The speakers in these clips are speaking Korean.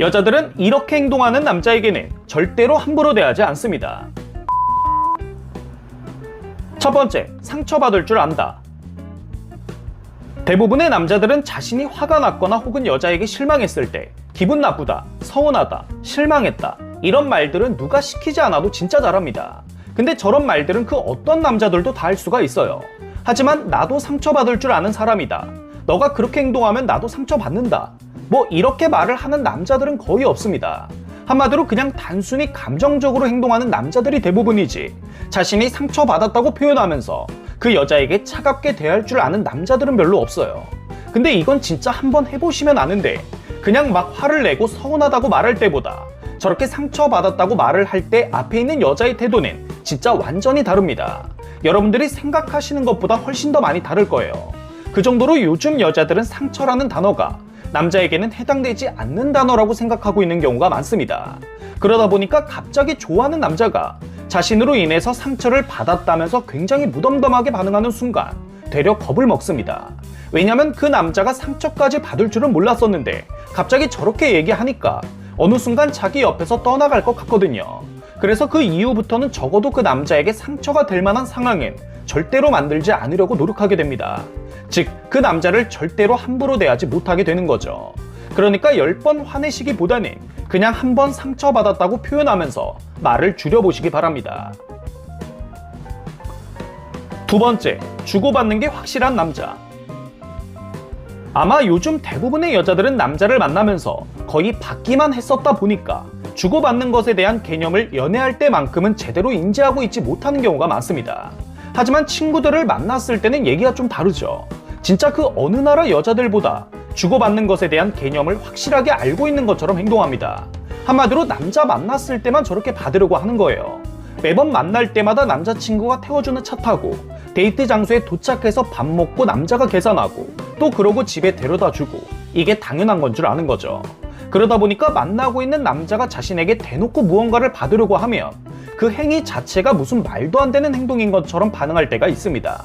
여자들은 이렇게 행동하는 남자에게는 절대로 함부로 대하지 않습니다. 첫 번째, 상처받을 줄 안다. 대부분의 남자들은 자신이 화가 났거나 혹은 여자에게 실망했을 때 기분 나쁘다, 서운하다, 실망했다 이런 말들은 누가 시키지 않아도 진짜 잘합니다. 근데 저런 말들은 그 어떤 남자들도 다 할 수가 있어요. 하지만 나도 상처받을 줄 아는 사람이다. 너가 그렇게 행동하면 나도 상처받는다. 뭐 이렇게 말을 하는 남자들은 거의 없습니다. 한마디로 그냥 단순히 감정적으로 행동하는 남자들이 대부분이지 자신이 상처받았다고 표현하면서 그 여자에게 차갑게 대할 줄 아는 남자들은 별로 없어요. 근데 이건 진짜 한번 해보시면 아는데 그냥 막 화를 내고 서운하다고 말할 때보다 저렇게 상처받았다고 말을 할 때 앞에 있는 여자의 태도는 진짜 완전히 다릅니다. 여러분들이 생각하시는 것보다 훨씬 더 많이 다를 거예요. 그 정도로 요즘 여자들은 상처라는 단어가 남자에게는 해당되지 않는 단어라고 생각하고 있는 경우가 많습니다. 그러다 보니까 갑자기 좋아하는 남자가 자신으로 인해서 상처를 받았다면서 굉장히 무덤덤하게 반응하는 순간 되려 겁을 먹습니다. 왜냐면 그 남자가 상처까지 받을 줄은 몰랐었는데 갑자기 저렇게 얘기하니까 어느 순간 자기 옆에서 떠나갈 것 같거든요. 그래서 그 이후부터는 적어도 그 남자에게 상처가 될 만한 상황엔 절대로 만들지 않으려고 노력하게 됩니다. 즉, 그 남자를 절대로 함부로 대하지 못하게 되는 거죠. 그러니까 10번 화내시기보다는 그냥 한 번 상처받았다고 표현하면서 말을 줄여보시기 바랍니다. 두 번째, 주고받는 게 확실한 남자. 아마 요즘 대부분의 여자들은 남자를 만나면서 거의 받기만 했었다 보니까 주고받는 것에 대한 개념을 연애할 때만큼은 제대로 인지하고 있지 못하는 경우가 많습니다. 하지만 친구들을 만났을 때는 얘기가 좀 다르죠. 진짜 그 어느 나라 여자들보다 주고받는 것에 대한 개념을 확실하게 알고 있는 것처럼 행동합니다. 한마디로 남자 만났을 때만 저렇게 받으려고 하는 거예요. 매번 만날 때마다 남자친구가 태워주는 차 타고 데이트 장소에 도착해서 밥 먹고 남자가 계산하고 또 그러고 집에 데려다 주고 이게 당연한 건 줄 아는 거죠. 그러다 보니까 만나고 있는 남자가 자신에게 대놓고 무언가를 받으려고 하면 그 행위 자체가 무슨 말도 안 되는 행동인 것처럼 반응할 때가 있습니다.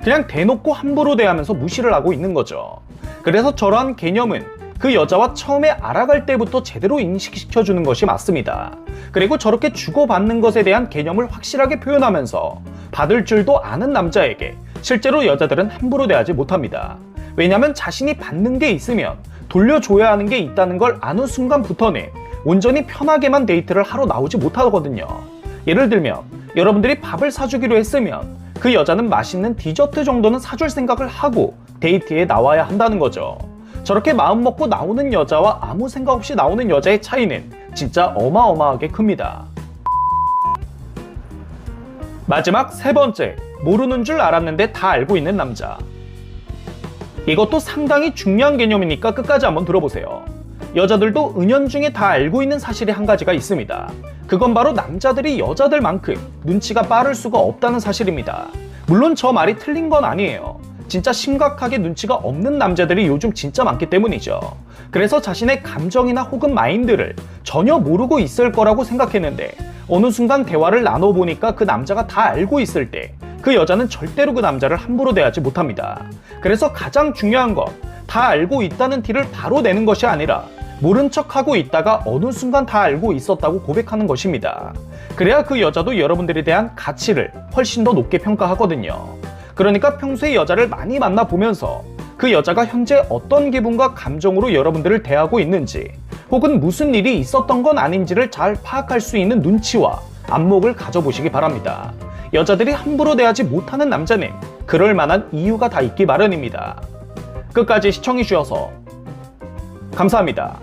그냥 대놓고 함부로 대하면서 무시를 하고 있는 거죠. 그래서 저러한 개념은 그 여자와 처음에 알아갈 때부터 제대로 인식시켜주는 것이 맞습니다. 그리고 저렇게 주고받는 것에 대한 개념을 확실하게 표현하면서 받을 줄도 아는 남자에게 실제로 여자들은 함부로 대하지 못합니다. 왜냐면 자신이 받는 게 있으면 돌려줘야 하는 게 있다는 걸 아는 순간부터는 온전히 편하게만 데이트를 하러 나오지 못하거든요. 예를 들면 여러분들이 밥을 사주기로 했으면 그 여자는 맛있는 디저트 정도는 사줄 생각을 하고 데이트에 나와야 한다는 거죠. 저렇게 마음 먹고 나오는 여자와 아무 생각 없이 나오는 여자의 차이는 진짜 어마어마하게 큽니다. 마지막 세 번째, 모르는 줄 알았는데 다 알고 있는 남자. 이것도 상당히 중요한 개념이니까 끝까지 한번 들어보세요. 여자들도 은연중에 다 알고 있는 사실이 한 가지가 있습니다. 그건 바로 남자들이 여자들만큼 눈치가 빠를 수가 없다는 사실입니다. 물론 저 말이 틀린 건 아니에요. 진짜 심각하게 눈치가 없는 남자들이 요즘 진짜 많기 때문이죠. 그래서 자신의 감정이나 혹은 마인드를 전혀 모르고 있을 거라고 생각했는데 어느 순간 대화를 나눠보니까 그 남자가 다 알고 있을 때 그 여자는 절대로 그 남자를 함부로 대하지 못합니다. 그래서 가장 중요한 건 다 알고 있다는 티를 바로 내는 것이 아니라 모른 척하고 있다가 어느 순간 다 알고 있었다고 고백하는 것입니다. 그래야 그 여자도 여러분들에 대한 가치를 훨씬 더 높게 평가하거든요. 그러니까 평소에 여자를 많이 만나보면서 그 여자가 현재 어떤 기분과 감정으로 여러분들을 대하고 있는지 혹은 무슨 일이 있었던 건 아닌지를 잘 파악할 수 있는 눈치와 안목을 가져보시기 바랍니다. 여자들이 함부로 대하지 못하는 남자는 그럴 만한 이유가 다 있기 마련입니다. 끝까지 시청해주셔서 감사합니다.